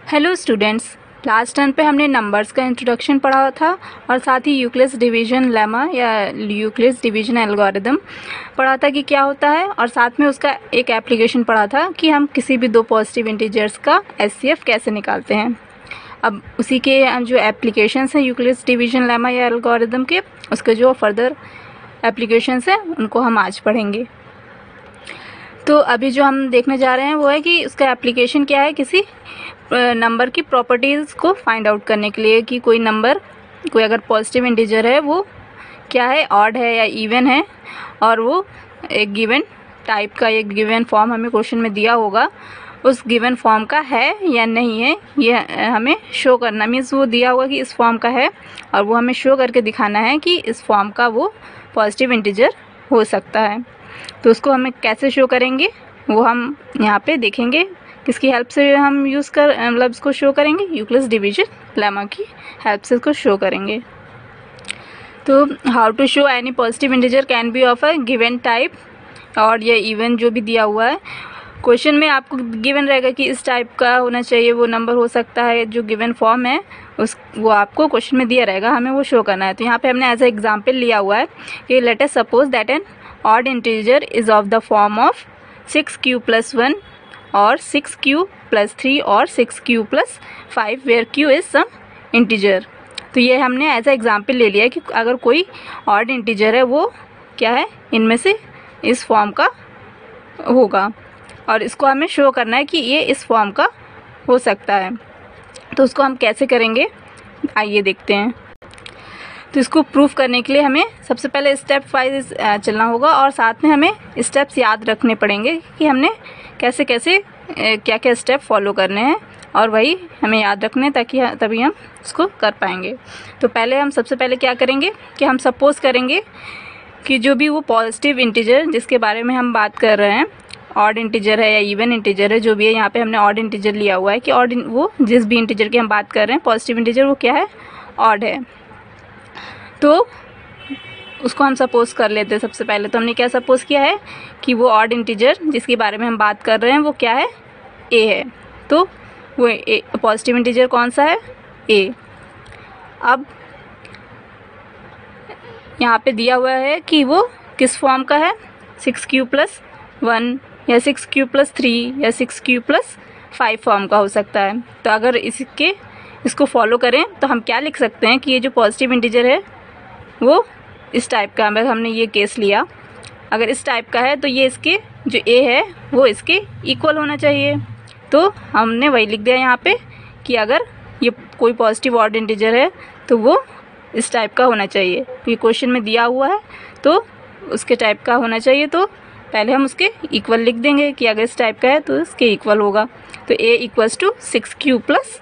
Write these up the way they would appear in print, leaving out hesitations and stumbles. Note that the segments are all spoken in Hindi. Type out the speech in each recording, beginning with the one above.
हेलो स्टूडेंट्स, लास्ट टर्म पे हमने नंबर्स का इंट्रोडक्शन पढ़ा था और साथ ही यूक्लिड्स डिवीजन लेमा या यूक्लिड्स डिवीजन एल्गोरिदम पढ़ा था कि क्या होता है, और साथ में उसका एक एप्लीकेशन पढ़ा था कि हम किसी भी दो पॉजिटिव इंटीजर्स का एचसीएफ कैसे निकालते हैं। अब उसी के जो एप्लीकेशंस हैं यूक्लिड्स डिवीजन लेमा या एल्गोरिदम के, उसके जो फर्दर एप्लीकेशंस हैं उनको हम आज पढ़ेंगे। तो अभी जो हम देखने जा रहे हैं वो है कि उसका एप्लीकेशन क्या है किसी नंबर की प्रॉपर्टीज़ को फाइंड आउट करने के लिए कि कोई नंबर, कोई अगर पॉजिटिव इंटीजर है वो क्या है, ऑड है या इवन है, और वो एक गिवन टाइप का, एक गिवन फॉर्म हमें क्वेश्चन में दिया होगा, उस गिवन फॉर्म का है या नहीं है ये हमें शो करना। मीन्स वो दिया होगा कि इस फॉर्म का है और वो हमें शो करके दिखाना है कि इस फॉर्म का वो पॉजिटिव इंटीजर हो सकता है। तो उसको हमें कैसे शो करेंगे वो हम यहाँ पे देखेंगे। किसकी हेल्प से हम मतलब इसको शो करेंगे, यूक्लिड्स डिवीजन लेमा की हेल्प से इसको शो करेंगे। तो how to show any positive integer can be of a given type, और ये इवन जो भी दिया हुआ है क्वेश्चन में आपको गिवन रहेगा कि इस टाइप का होना चाहिए, वो नंबर हो सकता है, जो गिवन फॉर्म है वो आपको क्वेश्चन में दिया रहेगा, हमें वो शो करना है। तो यहाँ पे हमने एज ए एग्जाम्पल लिया हुआ है कि let us suppose that N odd integer is of the form of 6q plus 1 or 6q plus 3 or 6q plus 5 where q is some integer। तो ये हमने एज ए एग्जाम्पल ले लिया कि अगर कोई odd integer है वो क्या है, इनमें से इस फॉर्म का होगा और इसको हमें शो करना है कि ये इस फॉर्म का हो सकता है। तो उसको हम कैसे करेंगे आइए देखते हैं। तो इसको प्रूफ करने के लिए हमें सबसे पहले स्टेप वाइज चलना होगा और साथ में हमें स्टेप्स याद रखने पड़ेंगे कि हमने कैसे कैसे क्या क्या स्टेप फॉलो करने हैं, और वही हमें याद रखने ताकि तभी हम इसको कर पाएंगे। तो पहले हम सबसे पहले क्या करेंगे कि हम सपोज़ करेंगे कि जो भी वो पॉजिटिव इंटीजर जिसके बारे में हम बात कर रहे हैं, ऑड इंटीजर है या इवन इंटीजर है, जो भी है, यहाँ पे हमने ऑड इंटीजर लिया हुआ है कि ऑड वो जिस भी इंटीजर की हम बात कर रहे हैं पॉजिटिव इंटीजर वो क्या है, ऑड है। तो उसको हम सपोज़ कर लेते हैं। सबसे पहले तो हमने क्या सपोज़ किया है कि वो ऑड इंटीजर जिसके बारे में हम बात कर रहे हैं वो क्या है, ए है। तो वो पॉजिटिव इंटीजर कौन सा है, ए। अब यहाँ पे दिया हुआ है कि वो किस फॉर्म का है, 6q plus 1 या 6q plus 3 या 6q plus 5 फॉर्म का हो सकता है। तो अगर इसको फॉलो करें तो हम क्या लिख सकते हैं कि ये जो पॉजिटिव इंटीजर है वो इस टाइप का, अगर हमने ये केस लिया, अगर इस टाइप का है तो ये इसके जो ए है वो इसके इक्वल होना चाहिए। तो हमने वही लिख दिया यहाँ पे कि अगर ये कोई पॉजिटिव ऑड इंटीजर है तो वो इस टाइप का होना चाहिए। ये क्वेश्चन में दिया हुआ है तो उसके टाइप का होना चाहिए, तो पहले हम उसके इक्वल लिख देंगे कि अगर इस टाइप का है तो इसके इक्वल होगा। तो ए इक्वल्स टू 6q plus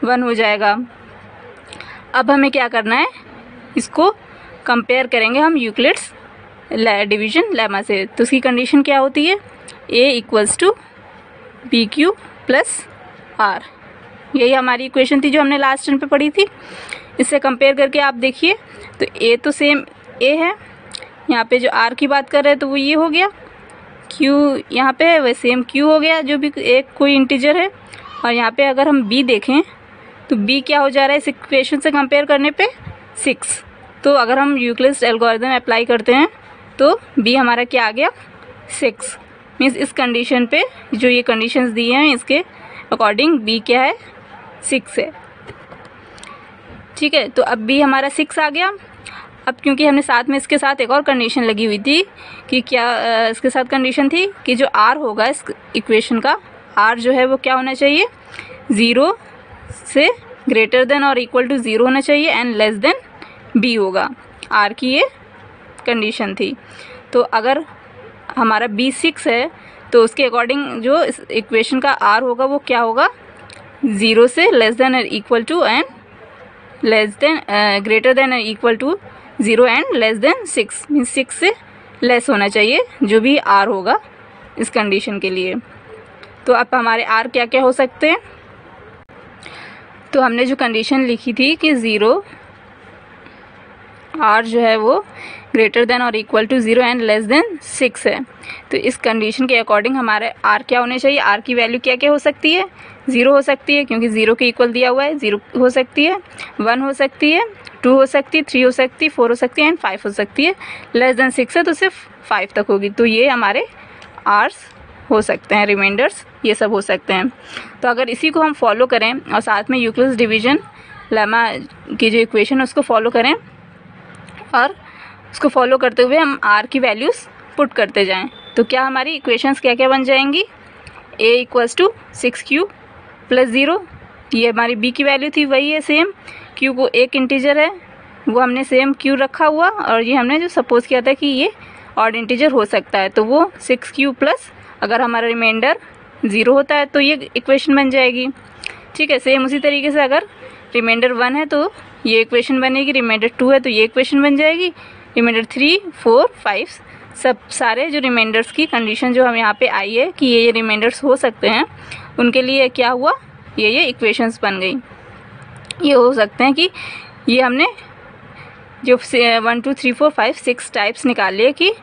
1 हो जाएगा। अब हमें क्या करना है, इसको कंपेयर करेंगे हम यूक्लिड्स डिवीजन लेमा से। तो उसकी कंडीशन क्या होती है, a equals to B Q plus R. यही हमारी इक्वेशन थी जो हमने लास्ट टर्म पे पढ़ी थी। इससे कंपेयर करके आप देखिए तो a तो सेम a है, यहाँ पे जो r की बात कर रहे हैं तो वो ये हो गया, q यहाँ पे है वह सेम q हो गया जो भी एक कोई इंटीजर है, और यहाँ पे अगर हम b देखें तो b क्या हो जा रहा है इस इक्वेशन से कंपेयर करने पे, 6। तो अगर हम यूक्लिड्स एल्गोरिथम अप्लाई करते हैं तो b हमारा क्या आ गया, 6। मीन्स इस कंडीशन पे जो ये कंडीशंस दी हैं इसके अकॉर्डिंग b क्या है, 6 है। ठीक है, तो अब b हमारा 6 आ गया। अब क्योंकि हमने साथ में इसके साथ एक और कंडीशन लगी हुई थी कि क्या इसके साथ कंडीशन थी कि जो r होगा इस इक्वेशन का, r जो है वो क्या होना चाहिए, 0 से ग्रेटर देन और इक्वल टू 0 होना चाहिए एंड लेस देन b होगा। r की ये कंडीशन थी। तो अगर हमारा b 6 है तो उसके अकॉर्डिंग जो इस इक्वेशन का r होगा वो क्या होगा, 0 से लेस देन और equal to and less than greater than और equal to 0 and less than 6। Means 6 से लेस होना चाहिए जो भी r होगा इस कंडीशन के लिए। तो अब हमारे r क्या क्या हो सकते हैं, तो हमने जो कंडीशन लिखी थी कि 0 r जो है वो ग्रेटर देन और equal to 0 and less than 6 है। तो इस कंडीशन के अकॉर्डिंग हमारे r क्या होने चाहिए, r की वैल्यू क्या क्या हो सकती है, 0 हो सकती है क्योंकि 0 के इक्वल दिया हुआ है, 0 हो सकती है, 1 हो सकती है, 2 हो सकती है, 3 हो सकती है, 4 हो सकती है एंड 5 हो सकती है। लेस देन 6 है तो सिर्फ 5 तक होगी। तो ये हमारे r's हो सकते हैं, रिमाइंडर्स ये सब हो सकते हैं। तो अगर इसी को हम फॉलो करें और साथ में यूक्लिड्स डिवीजन लेमा की जो इक्वेशन है उसको फॉलो करें और उसको फॉलो करते हुए हम r की वैल्यूज़ पुट करते जाएं, तो क्या हमारी इक्वेशंस क्या क्या बन जाएंगी, a equals to 6q plus 0, ये हमारी b की वैल्यू थी वही है सेम, q को एक इंटीजर है वो हमने सेम q रखा हुआ, और ये हमने जो सपोज़ किया था कि ये ऑड इंटीजर हो सकता है तो वो 6q प्लस अगर हमारा रिमाइंडर 0 होता है तो ये इक्वेशन बन जाएगी। ठीक है, सेम उसी तरीके से अगर रिमाइंडर 1 है तो ये इक्वेशन बनेगी, रिमाइंडर 2 है तो ये इक्वेशन बन जाएगी, रिमाइंडर 3, 4, 5 सब सारे जो रिमाइंडर्स की कंडीशन जो हम यहाँ पे आई है कि ये रिमाइंडर्स हो सकते हैं उनके लिए क्या हुआ, ये इक्वेशंस बन गई। ये हो सकते हैं कि ये हमने जो 1 2 3 4 5 6 टाइप्स निकाल लिए कि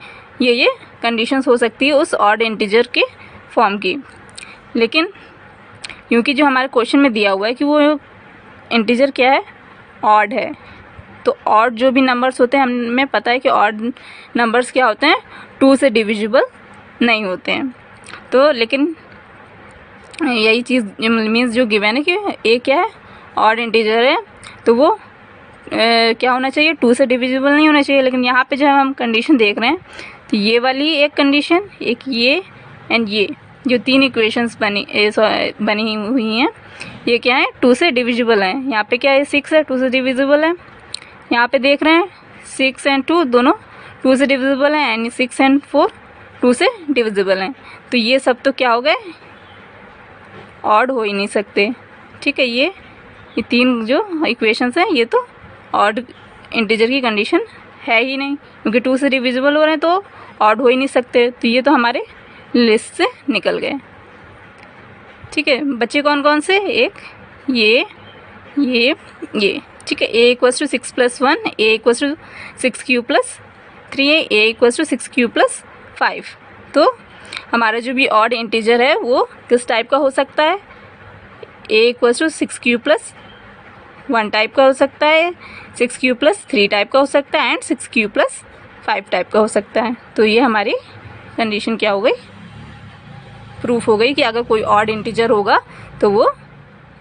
ये कंडीशंस हो सकती है उस ऑड इंटीजर के फॉर्म की। लेकिन क्योंकि जो हमारे क्वेश्चन में दिया हुआ है कि वो इंटीजर क्या है, ऑड है, तो ऑड जो भी नंबर्स होते हैं हमें पता है कि ऑड नंबर्स क्या होते हैं, 2 से डिविजिबल नहीं होते हैं। तो लेकिन यही चीज़ मीन्स जो गिवन है कि ए क्या है, ऑड इंटीजर है, तो वो क्या होना चाहिए, 2 से डिविजिबल नहीं होना चाहिए। लेकिन यहाँ पे जब हम कंडीशन देख रहे हैं तो ये वाली एक कंडीशन, एक ये एंड ये जो 3 इक्वेशंस बनी हुई हैं ये क्या है, 2 से डिविजिबल है। यहाँ पे क्या है, 6 है, 2 से डिविजिबल है। यहाँ पे देख रहे हैं 6 एंड 2 दोनों 2 से डिविजिबल हैं एंड 6 एंड 4 2 से डिविजिबल हैं। तो ये सब तो क्या हो गए, ऑड हो ही नहीं सकते। ठीक है, ये 3 जो इक्वेशंस हैं ये तो ऑड इंटीजर की कंडीशन है ही नहीं, क्योंकि 2 से डिविजिबल हो रहे हैं तो ऑड हो ही नहीं सकते। तो ये तो हमारे लिस्ट से निकल गए। ठीक है, बच्चे कौन कौन से, एक ये। ठीक है, a equals to 6 plus 1, a equals to 6q plus 3 है, a equals to 6q plus 5। तो हमारा जो भी ऑड इंटीजर है वो किस टाइप का हो सकता है, a equals to 6q plus 1 type का हो सकता है, 6q प्लस 3 टाइप का हो सकता है एंड 6q प्लस 5 टाइप का हो सकता है। तो ये हमारी कंडीशन क्या हो गई, प्रूफ हो गई कि अगर कोई ऑड इंटीजर होगा तो वो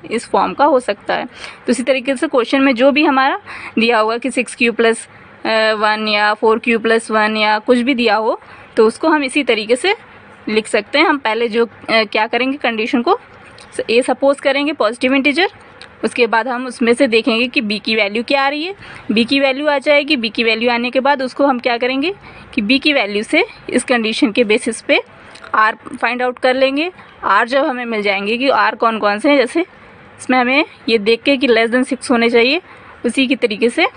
इस फॉर्म का हो सकता है। तो इसी तरीके से क्वेश्चन में जो भी हमारा दिया होगा कि 6q प्लस 1 या 4q प्लस 1 या कुछ भी दिया हो तो उसको हम इसी तरीके से लिख सकते हैं। हम पहले जो क्या करेंगे, कंडीशन को ए सपोज करेंगे पॉजिटिव इंटीजर, उसके बाद हम उसमें से देखेंगे कि बी की वैल्यू क्या आ रही है, बी की वैल्यू आ जाएगी। बी की वैल्यू आने के बाद उसको हम क्या करेंगे कि बी की वैल्यू से इस कंडीशन के बेसिस पे आर फाइंड आउट कर लेंगे। आर जब हमें मिल जाएंगे कि आर कौन कौन से हैं, जैसे इसमें हमें ये देख के कि लेस देन 6 होने चाहिए, उसी की तरीके से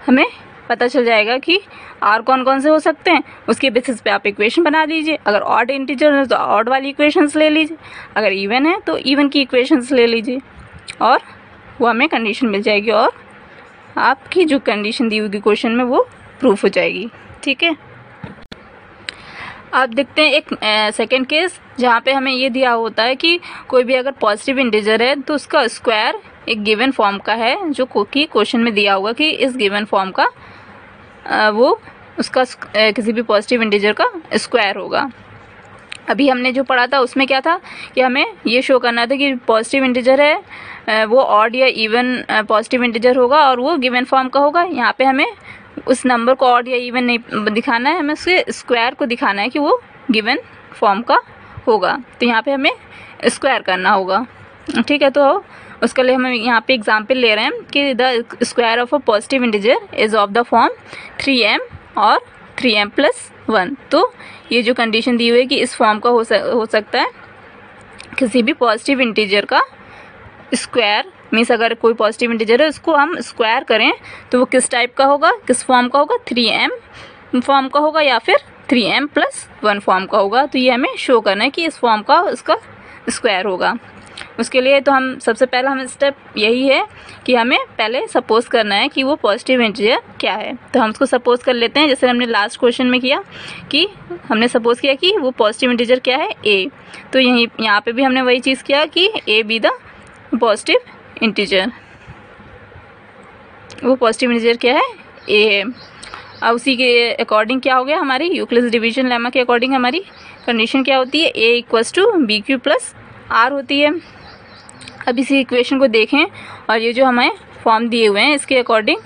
हमें पता चल जाएगा कि आर कौन कौन से हो सकते हैं। उसके बेसिस पे आप इक्वेशन बना लीजिए। अगर ऑड इंटीजर है तो ऑड वाली इक्वेशंस ले लीजिए, अगर इवन है तो इवन की इक्वेशंस ले लीजिए और वो हमें कंडीशन मिल जाएगी और आपकी जो कंडीशन दी हुई क्वेश्चन में वो प्रूफ हो जाएगी। ठीक है, अब देखते हैं एक सेकंड केस जहाँ पे हमें ये दिया होता है कि कोई भी अगर पॉजिटिव इंटीजर है तो उसका स्क्वायर एक गिवन फॉर्म का है, जो कि क्वेश्चन में दिया होगा कि इस गिवन फॉर्म का वो उसका किसी भी पॉजिटिव इंटीजर का स्क्वायर होगा। अभी हमने जो पढ़ा था उसमें क्या था कि हमें ये शो करना था कि पॉजिटिव इंटीजर है वो ऑड या इवन पॉजिटिव इंटीजर होगा और वो गिवन फॉर्म का होगा। यहाँ पे हमें उस नंबर को ऑड या इवन नहीं दिखाना है, हमें उसके स्क्वायर को दिखाना है कि वो गिवन फॉर्म का होगा। तो यहाँ पे हमें स्क्वायर करना होगा। ठीक है, तो उसके लिए हम यहाँ पे एग्जांपल ले रहे हैं कि the square of a positive integer is of the form 3m और 3m प्लस 1। तो ये जो कंडीशन दी हुई है कि इस फॉर्म का हो सकता है किसी भी पॉजिटिव इंटीजर का स्क्वायर, मीन्स अगर कोई पॉजिटिव इंटीजर है उसको हम स्क्वायर करें तो वो किस टाइप का होगा, किस फॉर्म का होगा, 3m फॉर्म का होगा या फिर 3m प्लस 1 फॉर्म का होगा। तो ये हमें शो करना है कि इस फॉर्म का उसका स्क्वायर होगा। उसके लिए तो हम सबसे पहला हमें स्टेप यही है कि हमें पहले सपोज करना है कि वो पॉजिटिव इंटीजर क्या है। तो हम उसको सपोज कर लेते हैं, जैसे हमने लास्ट क्वेश्चन में किया कि हमने सपोज किया कि वो पॉजिटिव इंटीजर क्या है, ए। तो यहाँ पे भी हमने वही चीज़ किया कि A be the positive integer, वो पॉजिटिव इंटीजर क्या है, ए है। अब उसी के अकॉर्डिंग क्या हो गया, हमारी यूक्लिड्स डिवीजन लेमा के अकॉर्डिंग हमारी कंडीशन क्या होती है, A equals to B Q plus R होती है। अब इसी इक्वेशन को देखें और ये जो हमें फॉर्म दिए हुए हैं इसके अकॉर्डिंग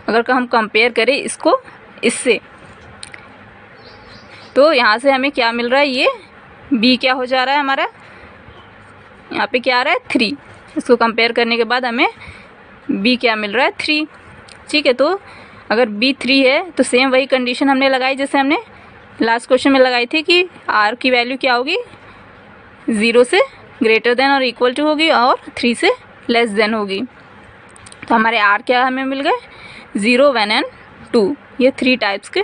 अगर हम कंपेयर करें इसको इससे, तो यहाँ से हमें क्या मिल रहा है, ये बी क्या हो जा रहा है हमारा, यहाँ पे क्या आ रहा है 3। इसको कंपेयर करने के बाद हमें बी क्या मिल रहा है 3। ठीक है, तो अगर बी 3 है तो सेम वही कंडीशन हमने लगाई जैसे हमने लास्ट क्वेश्चन में लगाई थी कि आर की वैल्यू क्या होगी, 0 से ग्रेटर देन और इक्वल टू होगी और 3 से लेस देन होगी। तो हमारे आर क्या हमें मिल गए, 0, 1 एंड 2। ये 3 टाइप्स के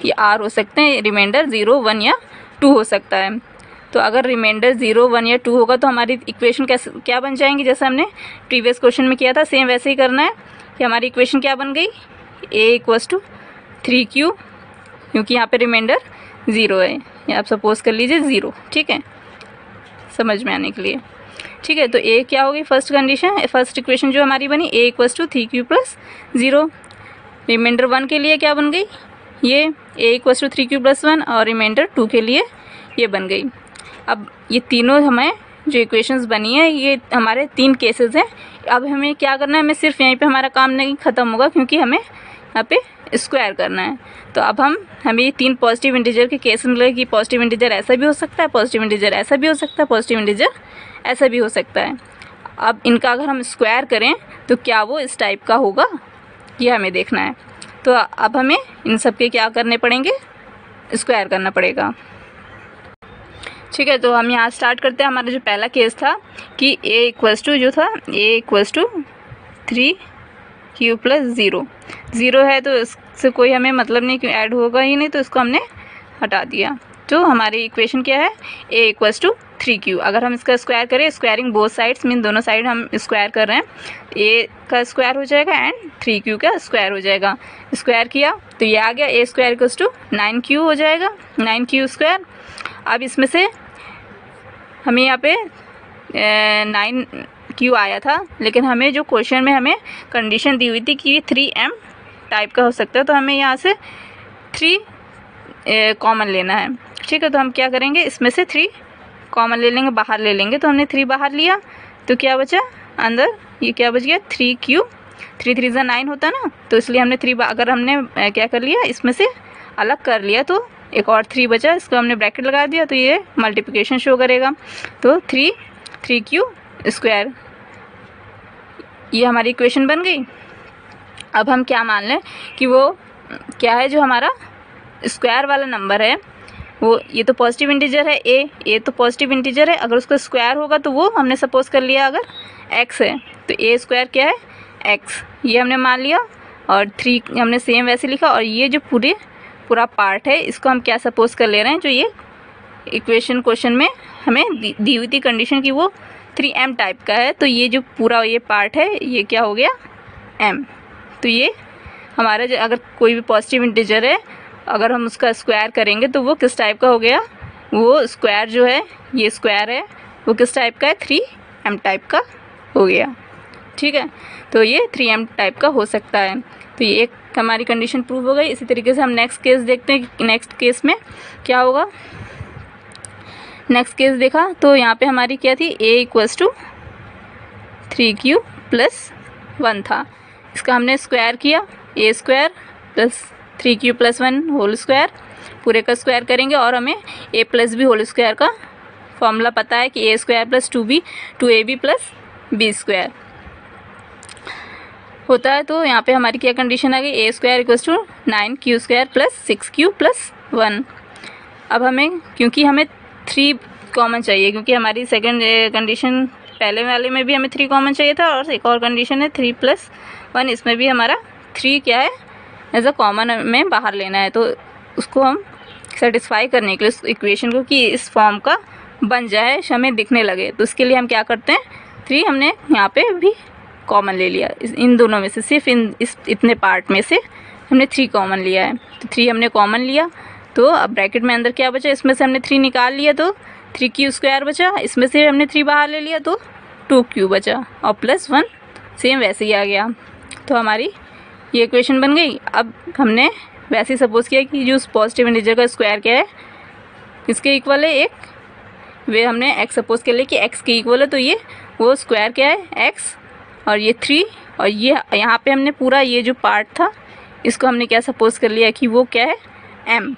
ये आर हो सकते हैं, रिमाइंडर 0, 1 या 2 हो सकता है। तो अगर रिमाइंडर 0, 1 या 2 होगा तो हमारी इक्वेशन क्या बन जाएंगी, जैसे हमने प्रीवियस क्वेश्चन में किया था सेम वैसे ही करना है कि हमारी इक्वेशन क्या बन गई, ए इक्वल्स टू 3q, क्योंकि यहाँ पे रिमाइंडर 0 है, या आप सपोज कर लीजिए 0। ठीक है, समझ में आने के लिए। ठीक है, तो ए क्या होगी फर्स्ट कंडीशन, फर्स्ट इक्वेशन जो हमारी बनी, A equals to 3q plus 0। Reminder 1 के लिए क्या बन गई, ये ए इक्वल्स टू 3q प्लस 1, और रिमाइंडर 2 के लिए ये बन गई। अब ये तीनों हमें जो इक्वेशंस बनी है ये हमारे 3 केसेस हैं। अब हमें क्या करना है, हमें सिर्फ यहीं पे हमारा काम नहीं ख़त्म होगा क्योंकि हमें यहाँ पे स्क्वायर करना है। तो अब हमें ये 3 पॉजिटिव इंटीजर के केस मिल रहे कि पॉजिटिव इंटीजर ऐसा भी हो सकता है, पॉजिटिव इंटीजर ऐसा भी हो सकता है, पॉजिटिव इंटीजर ऐसा भी हो सकता है। अब इनका अगर हम स्क्वायर करें तो क्या वो इस टाइप का होगा, ये हमें देखना है। तो अब हमें इन सब के क्या करने पड़ेंगे, स्क्वायर करना पड़ेगा। ठीक है, तो हम यहाँ स्टार्ट करते हैं। हमारा जो पहला केस था कि ए इक्वल्स टू जो था, ए इक्वल्स टू 3q प्लस 0 है, तो इससे कोई हमें मतलब नहीं कि ऐड होगा ही नहीं, तो इसको हमने हटा दिया। तो हमारी इक्वेशन क्या है, ए इक्वल्स टू 3q। अगर हम इसका स्क्वायर करें, स्क्वायरिंग बोथ साइड्स मीन दोनों साइड हम स्क्वायर कर रहे हैं, ए का स्क्वायर हो जाएगा एंड 3q का स्क्वायर हो जाएगा। स्क्वायर किया तो ये आ गया, ए स्क्वायर इक्वल्स टू 9q हो जाएगा, 9q स्क्वायर। अब इसमें से हमें यहाँ पे 9q आया था, लेकिन हमें जो क्वेश्चन में हमें कंडीशन दी हुई थी कि 3m टाइप का हो सकता है, तो हमें यहाँ से 3 कॉमन लेना है। ठीक है, तो हम क्या करेंगे, इसमें से 3 कॉमन ले लेंगे, बाहर ले लेंगे। तो हमने 3 बाहर लिया तो क्या बचा अंदर, ये क्या बच गया 3q, 3 3 = 9 होता ना, तो इसलिए हमने 3 अगर हमने क्या कर लिया, इसमें से अलग कर लिया तो एक और 3 बचा, इसको हमने ब्रैकेट लगा दिया तो ये मल्टीप्लिकेशन शो करेगा। तो 3q स्क्वायर, ये हमारी इक्वेशन बन गई। अब हम क्या मान लें कि वो क्या है, जो हमारा स्क्वायर वाला नंबर है वो, ये तो पॉजिटिव इंटीजर है ए तो पॉजिटिव इंटीजर है, अगर उसका स्क्वायर होगा तो वो हमने सपोज कर लिया अगर x है तो ए स्क्वायर क्या है x, ये हमने मान लिया। और 3 हमने सेम वैसे लिखा, और ये जो पूरा पार्ट है इसको हम क्या सपोज कर ले रहे हैं, जो ये इक्वेशन क्वेश्चन में हमें दी हुई थी कंडीशन की वो 3m टाइप का है, तो ये जो पूरा ये पार्ट है ये क्या हो गया m। तो ये हमारा जो अगर कोई भी पॉजिटिव इंटीजर है अगर हम उसका स्क्वायर करेंगे तो वो किस टाइप का हो गया, वो स्क्वायर जो है ये स्क्वायर है वो किस टाइप का है, 3m टाइप का हो गया। ठीक है, तो ये 3m टाइप का हो सकता है। तो ये एक हमारी कंडीशन प्रूव हो गई। इसी तरीके से हम नेक्स्ट केस देखते हैं कि नेक्स्ट केस में क्या होगा। नेक्स्ट केस देखा तो यहाँ पे हमारी क्या थी, a equals to 3q plus 1 था, इसका हमने स्क्वायर किया, a square plus 3q plus 1 whole square, पूरे का स्क्वायर करेंगे। और हमें a plus b whole square का फॉर्मूला पता है कि a square plus 2ab plus b square होता है। तो यहाँ पे हमारी क्या कंडीशन आ गई, a square equals to 9q square plus 6q plus 1। अब हमें क्योंकि हमें 3 कॉमन चाहिए, क्योंकि हमारी सेकंड कंडीशन पहले वाले में भी हमें 3 कॉमन चाहिए था, और एक और कंडीशन है 3 + 1, इसमें भी हमारा 3 क्या है एज अ कॉमन में बाहर लेना है। तो उसको हम सेटिस्फाई करने के लिए उस इक्वेशन को कि इस फॉर्म का बन जाए, हमें दिखने लगे, तो उसके लिए हम क्या करते हैं 3 हमने यहाँ पे भी कॉमन ले लिया, इन दोनों में से सिर्फ इतने पार्ट में से हमने 3 कॉमन लिया है। तो 3 हमने कॉमन लिया, तो अब ब्रैकेट में अंदर क्या बचा, इसमें से हमने 3 निकाल लिया तो 3 क्यू² बचा, इसमें से हमने 3 बाहर ले लिया तो 2 क्यू बचा और +1 सेम वैसे ही आ गया। तो हमारी ये इक्वेशन बन गई। अब हमने वैसे ही सपोज किया कि जो उस पॉजिटिव इंटीजर का स्क्वायर क्या है, किसके इक्वल है, एक वे हमने x सपोज कर लिया कि x के इक्वल है, तो ये वो स्क्वायर क्या है x, और ये 3, और ये यहाँ पे हमने पूरा ये जो पार्ट था इसको हमने क्या सपोज कर लिया कि वो क्या है m,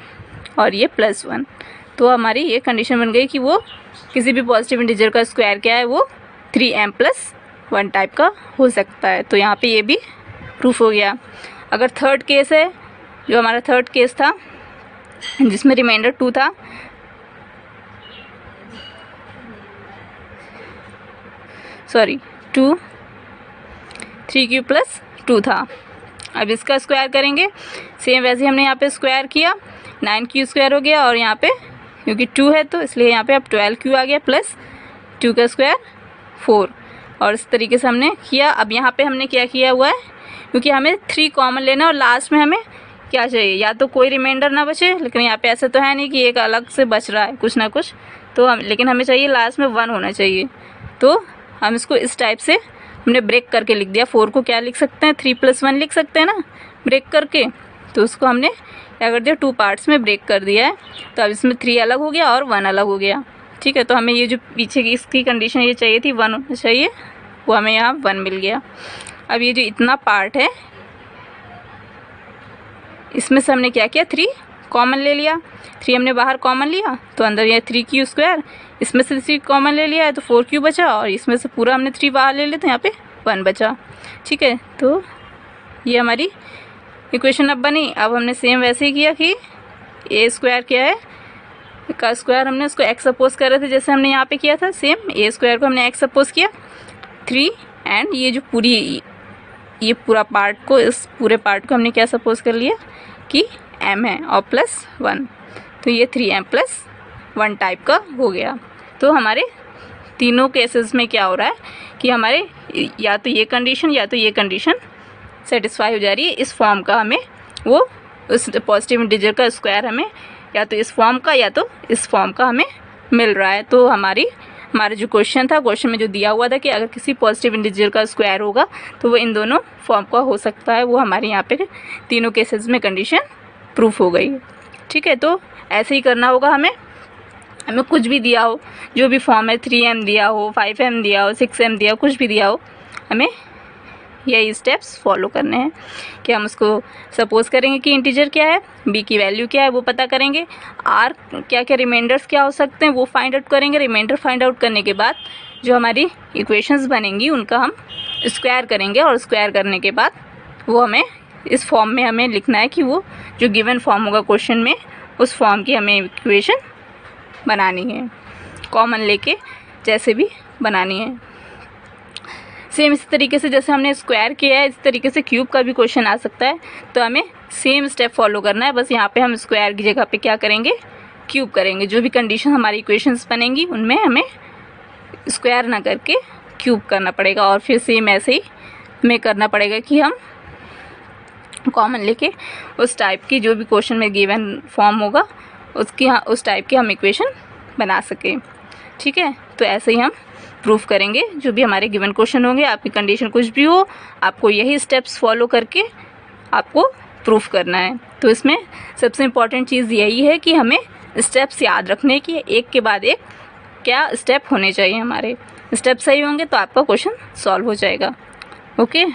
और ये +1। तो हमारी ये कंडीशन बन गई कि वो किसी भी पॉजिटिव इंटीजर का स्क्वायर क्या है, वो 3m+1 टाइप का हो सकता है। तो यहाँ पे ये भी प्रूफ हो गया। अगर थर्ड केस है, जो हमारा थर्ड केस था जिसमें रिमाइंडर 2 था, सॉरी 3q + 2 था। अब इसका स्क्वायर करेंगे, सेम वैसे हमने यहाँ पे स्क्वायर किया, 9q² हो गया, और यहाँ पे क्योंकि 2 है तो इसलिए यहाँ पे अब 12q आ गया प्लस 2 का स्क्वायर 4, और इस तरीके से हमने किया। अब यहाँ पे हमने क्या किया हुआ है, क्योंकि हमें 3 कॉमन लेना और लास्ट में हमें क्या चाहिए, या तो कोई रिमाइंडर ना बचे, लेकिन यहाँ पे ऐसा तो है नहीं कि एक अलग से बच रहा है कुछ ना कुछ, तो लेकिन हमें चाहिए लास्ट में 1 होना चाहिए। तो हम इसको इस टाइप से हमने ब्रेक करके लिख दिया। 4 को क्या लिख सकते हैं, 3 + 1 लिख सकते हैं ना ब्रेक करके, तो उसको हमने क्या कर दिया, 2 पार्ट्स में ब्रेक कर दिया है। तो अब इसमें 3 अलग हो गया और 1 अलग हो गया, ठीक है। तो हमें ये जो पीछे की इसकी कंडीशन ये चाहिए थी 1 होना चाहिए, वो हमें यहाँ 1 मिल गया। अब ये जो इतना पार्ट है इसमें से हमने क्या किया, 3 कॉमन ले लिया, 3 हमने बाहर कॉमन लिया तो अंदर ये 3q², इसमें से 3 कॉमन ले लिया है तो 4q बचा, और इसमें से पूरा हमने 3 बाहर ले लिया तो यहाँ पे 1 बचा, ठीक है। तो ये हमारी इक्वेशन अब बनी। अब हमने सेम वैसे ही किया कि a² क्या है का स्क्वायर, हमने उसको x सपोज कर रहे थे जैसे हमने यहाँ पे किया था, सेम a² को हमने x सपोज किया 3, एंड ये जो ये पूरा पार्ट को, इस पूरे पार्ट को हमने क्या सपोज कर लिया कि m है और +1, तो ये 3m+1 टाइप का हो गया। तो हमारे तीनों केसेस में क्या हो रहा है कि हमारे या तो ये कंडीशन या तो ये कंडीशन सेटिस्फाई हो जा रही है। इस फॉर्म का हमें वो उस पॉजिटिव इंटीजर का स्क्वायर हमें या तो इस फॉर्म का या तो इस फॉर्म का हमें मिल रहा है। तो हमारा जो क्वेश्चन था, क्वेश्चन में जो दिया हुआ था कि अगर किसी पॉजिटिव इंटीजर का स्क्वायर होगा तो वो इन दोनों फॉर्म का हो सकता है, वो हमारे यहाँ पे तीनों केसेस में कंडीशन प्रूफ हो गई, ठीक है। तो ऐसे ही करना होगा हमें कुछ भी दिया हो, जो भी फॉर्म है, 3m दिया हो, 5m दिया हो, 6m दिया हो, कुछ भी दिया हो, हमें यही स्टेप्स फॉलो करने हैं कि हम उसको सपोज करेंगे कि इंटीजर क्या है, b की वैल्यू क्या है वो पता करेंगे, r क्या क्या रिमाइंडर्स क्या हो सकते हैं वो फाइंड आउट करेंगे। रिमाइंडर फाइंड आउट करने के बाद जो हमारी इक्वेशंस बनेंगी उनका हम स्क्वायर करेंगे, और स्क्वायर करने के बाद वो हमें इस फॉर्म में हमें लिखना है कि वो जो गिवन फॉर्म होगा क्वेश्चन में, उस फॉर्म की हमें इक्वेशन बनानी है, कॉमन लेके जैसे भी बनानी है। सेम इसी तरीके से जैसे हमने स्क्वायर किया है, इस तरीके से क्यूब का भी क्वेश्चन आ सकता है। तो हमें सेम स्टेप फॉलो करना है, बस यहाँ पे हम स्क्वायर की जगह पे क्या करेंगे, क्यूब करेंगे। जो भी कंडीशन हमारी इक्वेशंस बनेंगी उनमें हमें स्क्वायर ना करके क्यूब करना पड़ेगा, और फिर सेम ऐसे ही हमें करना पड़ेगा कि हम कॉमन लेके उस टाइप की जो भी क्वेश्चन में गिवन फॉर्म होगा उसकी उस टाइप की हम इक्वेशन बना सकें, ठीक है। तो ऐसे ही हम प्रूफ करेंगे जो भी हमारे गिवन क्वेश्चन होंगे। आपकी कंडीशन कुछ भी हो, आपको यही स्टेप्स फॉलो करके आपको प्रूफ करना है। तो इसमें सबसे इम्पॉर्टेंट चीज़ यही है कि हमें स्टेप्स याद रखने की, एक के बाद एक क्या स्टेप होने चाहिए। हमारे स्टेप सही होंगे तो आपका क्वेश्चन सॉल्व हो जाएगा। ओके,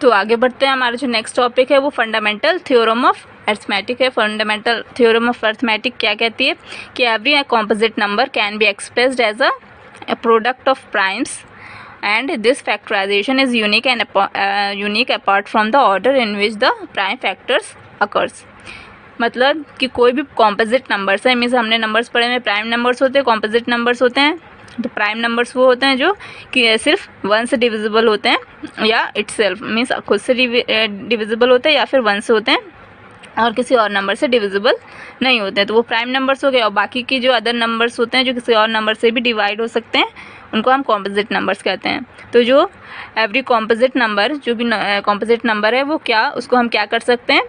तो आगे बढ़ते हैं। हमारा जो नेक्स्ट टॉपिक है वो फंडामेंटल थ्योरम ऑफ अरिथमेटिक है। फंडामेंटल थ्योरम ऑफ अरिथमेटिक क्या कहती है कि every composite number can be expressed as a product of primes and this factorization is unique and unique apart from the order in which the prime factors occurs. मतलब कि कोई भी कॉम्पोजिट नंबर्स है, मीन्स हमने नंबर्स पढ़े में प्राइम नंबर्स होते हैं, कॉम्पोजिट नंबर्स होते हैं। तो प्राइम नंबर्स वो होते हैं जो कि सिर्फ 1 से डिविजिबल होते हैं, या इटसेल्फ मीन्स खुद से डिविजिबल होते हैं, या फिर 1 से होते हैं और किसी और नंबर से डिविजिबल नहीं होते हैं, तो वो प्राइम नंबर्स हो गए। और बाकी की जो अदर नंबर्स होते हैं जो किसी और नंबर से भी डिवाइड हो सकते हैं, उनको हम कॉम्पोजिट नंबर्स कहते हैं। तो जो एवरी कॉम्पोजिट नंबर, जो भी कॉम्पोजिट नंबर है वो क्या, उसको हम क्या कर सकते हैं,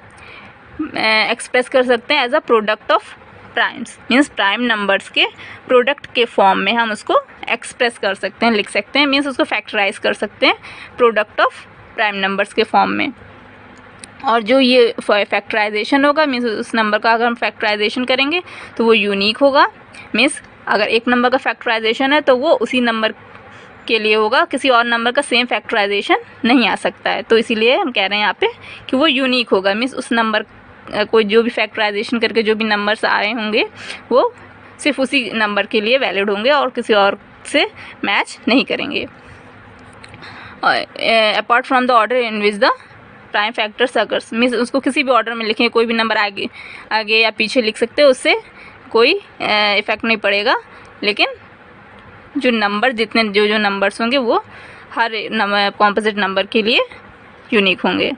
एक्सप्रेस कर सकते हैं as a product of primes, means prime numbers के प्रोडक्ट के फॉर्म में हम उसको एक्सप्रेस कर सकते हैं, लिख सकते हैं, मीन्स उसको फैक्टराइज कर सकते हैं प्रोडक्ट ऑफ प्राइम नंबर्स के फॉर्म में। और जो ये फैक्टराइजेशन होगा, मीन्स उस नंबर का अगर हम फैक्टराइजेशन करेंगे तो वो यूनिक होगा। मीन्स अगर एक नंबर का फैक्टराइजेशन है तो वो उसी नंबर के लिए होगा, किसी और नंबर का सेम फैक्टराइजेशन नहीं आ सकता है। तो इसीलिए हम कह रहे हैं यहाँ पे कि वो यूनिक होगा, मीन्स उस नंबर कोई जो भी फैक्टराइजेशन करके जो भी नंबर्स आए होंगे वो सिर्फ उसी नंबर के लिए वैलिड होंगे और किसी और से मैच नहीं करेंगे। Apart from the order in which the prime factors occurs, means उसको किसी भी ऑर्डर में लिखें, कोई भी नंबर आगे या पीछे लिख सकते हैं, उससे कोई इफेक्ट नहीं पड़ेगा। लेकिन जो नंबर जितने जो नंबर्स होंगे वो हर कॉम्पोजिट नंबर के लिए यूनिक होंगे।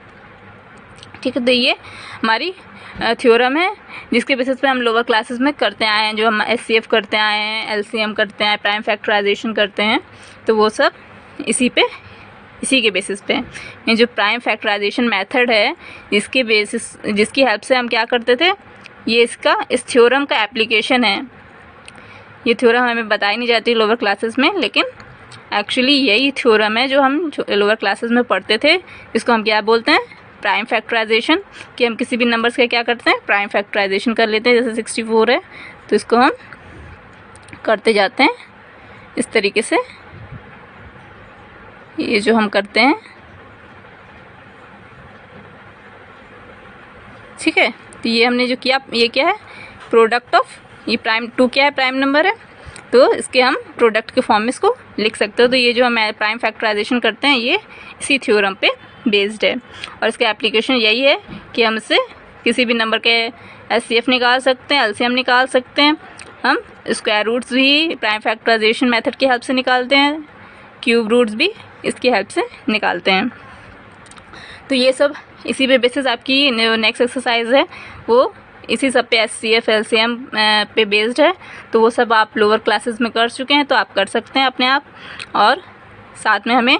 ठीक है, तो ये हमारी थ्योरम है जिसके बेसिस पे हम लोअर क्लासेस में करते आए हैं, जो हम एचसीएफ करते आए हैं, एलसीएम करते हैं, प्राइम फैक्टराइजेशन करते हैं, तो वो सब इसी के बेसिस पे। ये जो प्राइम फैक्टराइजेशन मेथड है जिसकी हेल्प से हम क्या करते थे, ये इस थ्योरम का एप्लीकेशन है। ये थ्योरम हमें बताई नहीं जाती लोअर क्लासेस में, लेकिन एक्चुअली यही थ्योरम है जो हम लोअर क्लासेस में पढ़ते थे। इसको हम क्या बोलते हैं, प्राइम फैक्टराइजेशन, कि हम किसी भी नंबर्स का क्या करते हैं, प्राइम फैक्टराइजेशन कर लेते हैं। जैसे 64 है तो इसको हम करते जाते हैं इस तरीके से, ये जो हम करते हैं। ठीक है, तो ये हमने जो किया, ये क्या है, प्रोडक्ट ऑफ, ये प्राइम 2 क्या है, प्राइम नंबर है, तो इसके हम प्रोडक्ट के फॉर्म में इसको लिख सकते हो। तो ये जो हम प्राइम फैक्टराइजेशन करते हैं ये इसी थ्योरम पे बेस्ड है, और इसका एप्लीकेशन यही है कि हम इससे किसी भी नंबर के एचसीएफ निकाल सकते हैं, एलसीएम निकाल सकते हैं, हम स्क्वायर रूट्स भी प्राइम फैक्टराइजेशन मेथड की हेल्प से निकालते हैं, क्यूब रूट्स भी इसकी हेल्प से निकालते हैं। तो ये सब इसी पे बेसिस आपकी नेक्स्ट एक्सरसाइज है वो इसी सब पे एचसीएफ एलसीएम पे बेस्ड है। तो वो सब आप लोअर क्लासेस में कर चुके हैं, तो आप कर सकते हैं अपने आप। और साथ में हमें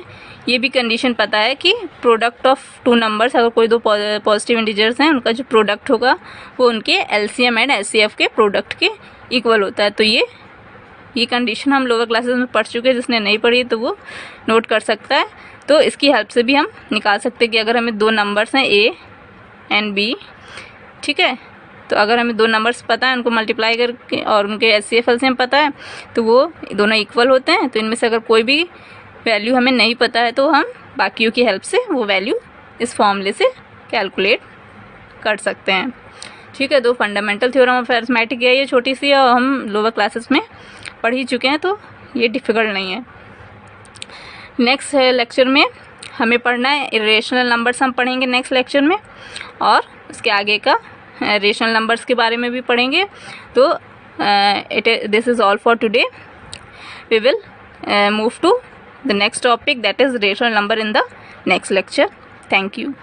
ये भी कंडीशन पता है कि प्रोडक्ट ऑफ 2 नंबर्स, अगर कोई 2 पॉजिटिव इंटीजर्स हैं, उनका जो प्रोडक्ट होगा वो उनके एलसीएम एंड एचसीएफ के प्रोडक्ट के इक्वल होता है। तो ये कंडीशन हम लोअर क्लासेस में पढ़ चुके हैं, जिसने नहीं पढ़ी तो वो नोट कर सकता है। तो इसकी हेल्प से भी हम निकाल सकते हैं कि अगर हमें 2 नंबर्स हैं ए एंड बी, ठीक है, तो अगर हमें 2 नंबर्स पता है, उनको मल्टीप्लाई करके और उनके एचसीएफ एलसीएम पता है, तो वो दोनों इक्वल होते हैं। तो इनमें से अगर कोई भी वैल्यू हमें नहीं पता है तो हम बाकियों की हेल्प से वो वैल्यू इस फॉर्मूले से कैलकुलेट कर सकते हैं। ठीक है, 2 फंडामेंटल थ्योरम ऑफ अरिथमेटिक है, ये छोटी सी और हम लोअर क्लासेस में पढ़ ही चुके हैं, तो ये डिफ़िकल्ट नहीं है। नेक्स्ट लेक्चर में हमें पढ़ना है इरेशनल नंबर्स, हम पढ़ेंगे नेक्स्ट लेक्चर में, और उसके आगे का रेशनल नंबर्स के बारे में भी पढ़ेंगे। तो this is all for today. We will move to the next topic, that is rational number, in the next lecture. Thank you.